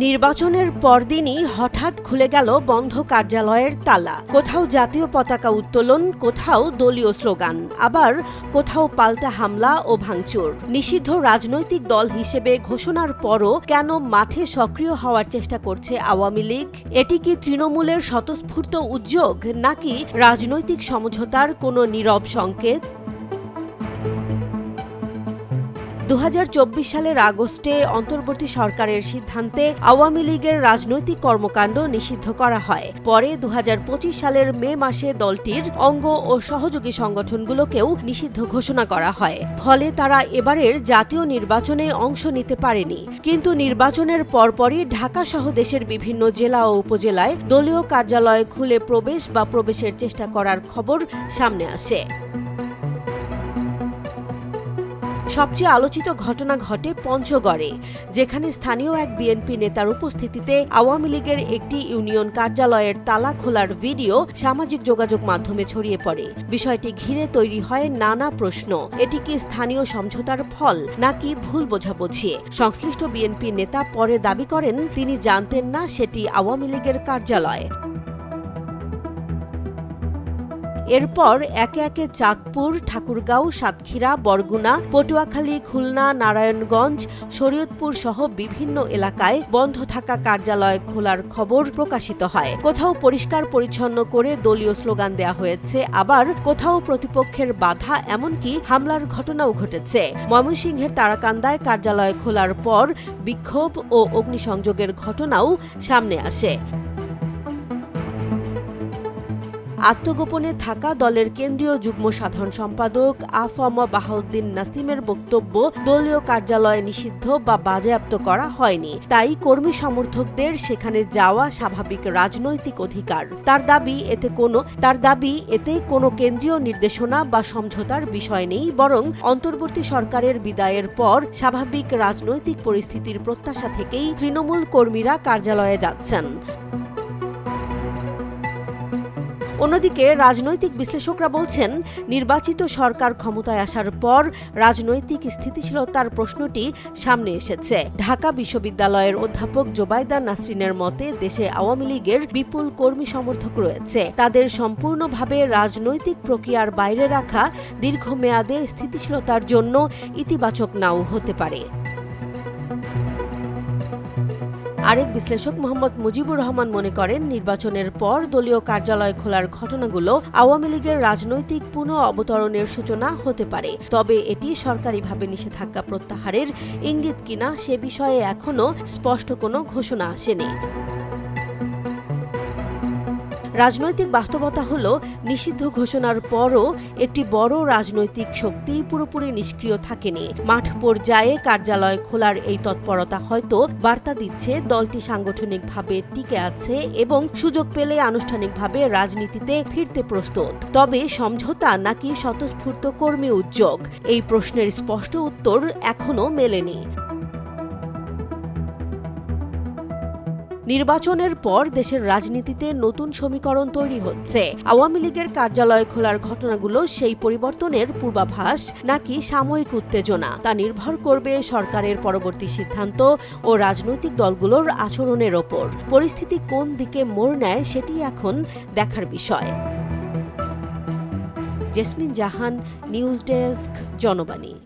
নির্বাচনের পরদিনই হঠাৎ খুলে গেল বন্ধ কার্যালয়ের তালা। কোথাও জাতীয় পতাকা উত্তোলন, কোথাও দলীয় স্লোগান, আবার কোথাও পাল্টা হামলা ও ভাঙচুর। নিষিদ্ধ রাজনৈতিক দল হিসেবে ঘোষণার পরও কেন মাঠে সক্রিয় হওয়ার চেষ্টা করছে আওয়ামী লীগ? এটি কি তৃণমূলের স্বতঃস্ফূর্ত উদ্যোগ, নাকি রাজনৈতিক সমঝোতার কোনো নীরব সংকেত? 2024 সালের আগস্টে অন্তর্বর্তী সরকারের সিদ্ধান্তে আওয়ামী লীগের রাজনৈতিক কর্মকাণ্ড নিষিদ্ধ করা হয়। পরে 2025 সালের মে মাসে দলটির অঙ্গ ও সহযোগী সংগঠনগুলোকেও নিষিদ্ধ ঘোষণা করা হয়। ফলে তারা এবারের জাতীয় নির্বাচনে অংশ নিতে পারেনি। কিন্তু নির্বাচনের পরপরই ঢাকা সহ দেশের বিভিন্ন জেলা ও উপজেলায় দলীয় কার্যালয় খুলে প্রবেশ বা প্রবেশের চেষ্টা করার খবর সামনে আসে। সবচেয়ে আলোচিত ঘটনা ঘটে পঞ্চগড়ে, যেখানে স্থানীয় এক বিএনপি নেতার উপস্থিতিতে আওয়ামী লীগের একটি ইউনিয়ন কার্যালয়ের তালা খোলার ভিডিও সামাজিক যোগাযোগ মাধ্যমে ছড়িয়ে পড়ে। বিষয়টি ঘিরে তৈরি হয় নানা প্রশ্ন। এটি কি স্থানীয় সমঝোতার ফল, নাকি ভুল বোঝাবুঝি? সংশ্লিষ্ট বিএনপি নেতা পরে দাবি করেন তিনি জানতেন না সেটি আওয়ামী লীগের কার্যালয়। এরপর একে একে চাঁদপুর, ঠাকুরগাঁও, সাতক্ষীরা, বরগুনা, পটুয়াখালী, খুলনা, নারায়ণগঞ্জ, শরীয়তপুর সহ বিভিন্ন এলাকায় বন্ধ থাকা কার্যালয় খোলার খবর প্রকাশিত হয়। কোথাও পরিষ্কার পরিচ্ছন্ন করে দলীয় স্লোগান দেয়া হয়েছে, আবার কোথাও প্রতিপক্ষের বাধা, এমনকি হামলার ঘটনাও ঘটেছে। ময়মনসিংহের তারাকান্দায় কার্যালয় খোলার পর বিক্ষোভ ও অগ্নিসংযোগের ঘটনাও সামনে আসে। আত্মগোপনে থাকা দলের কেন্দ্রীয় যুগ্ম সাধারণ সম্পাদক আ.ফ.ম. বাহাউদ্দিন নাসিমের বক্তব্য, দলীয় কার্যালয় নিষিদ্ধ বা বাজেয়াপ্ত করা হয়নি, তাই কর্মী সমর্থকদের সেখানে যাওয়া স্বাভাবিক রাজনৈতিক অধিকার। তার দাবি এতে কোনো কেন্দ্রীয় নির্দেশনা বা সমঝোতার বিষয় নেই, বরং অন্তর্বর্তী সরকারের বিদায়ের পর স্বাভাবিক রাজনৈতিক পরিস্থিতির প্রত্যাশা থেকেই তৃণমূল কর্মীরা কার্যালয়ে যাচ্ছেন। অন্যদিকে রাজনৈতিক বিশ্লেষকরা বলছেন, নির্বাচিত সরকার ক্ষমতায় আসার পর রাজনৈতিক স্থিতিশীলতার প্রশ্নটি সামনে এসেছে। ঢাকা বিশ্ববিদ্যালয়ের অধ্যাপক জোবাইদা নাসরিনের মতে, দেশে আওয়ামী লীগের বিপুল কর্মী সমর্থক রয়েছে। তাদের সম্পূর্ণভাবে রাজনৈতিক প্রক্রিয়ার বাইরে রাখা দীর্ঘমেয়াদে স্থিতিশীলতার জন্য ইতিবাচক নাও হতে পারে। আরেক বিশ্লেষক মোহাম্মদ মুজিবুর রহমান মনে করেন, নির্বাচনের পর দলীয় কার্যালয় খোলার ঘটনাগুলো আওয়ামী লীগের রাজনৈতিক পুনঃ অবতরণের সূচনা হতে পারে। তবে এটি সরকারিভাবে নিষেধাজ্ঞা প্রত্যাহারের ইঙ্গিত কিনা সে বিষয়ে এখনো স্পষ্ট কোনো ঘোষণা আসেনি। রাজনৈতিক বাস্তবতা হল, নিষিদ্ধ ঘোষণার পরও একটি বড় রাজনৈতিক শক্তি পুরোপুরি নিষ্ক্রিয় থাকেনি। মাঠ পর্যায়ে কার্যালয় খোলার এই তৎপরতা হয়তো বার্তা দিচ্ছে দলটি সাংগঠনিকভাবে টিকে আছে এবং সুযোগ পেলে আনুষ্ঠানিকভাবে রাজনীতিতে ফিরতে প্রস্তুত। তবে সমঝোতা নাকি স্বতঃস্ফূর্ত কর্মী উদ্যোগ, এই প্রশ্নের স্পষ্ট উত্তর এখনো মেলেনি। নির্বাচনের পর দেশের রাজনীতিতে নতুন সমীকরণ তৈরি হচ্ছে। আওয়ামী লীগের কার্যালয় খোলার ঘটনাগুলো সেই পরিবর্তনের পূর্বাভাস, নাকি সাময়িক উত্তেজনা, তা নির্ভর করবে সরকারের পরবর্তী সিদ্ধান্ত ও রাজনৈতিক দলগুলোর আচরণের ওপর। পরিস্থিতি কোন দিকে মোড় নেয় সেটি এখন দেখার বিষয়। জেসমিন জাহান, নিউজ ডেস্ক, জনবাণী।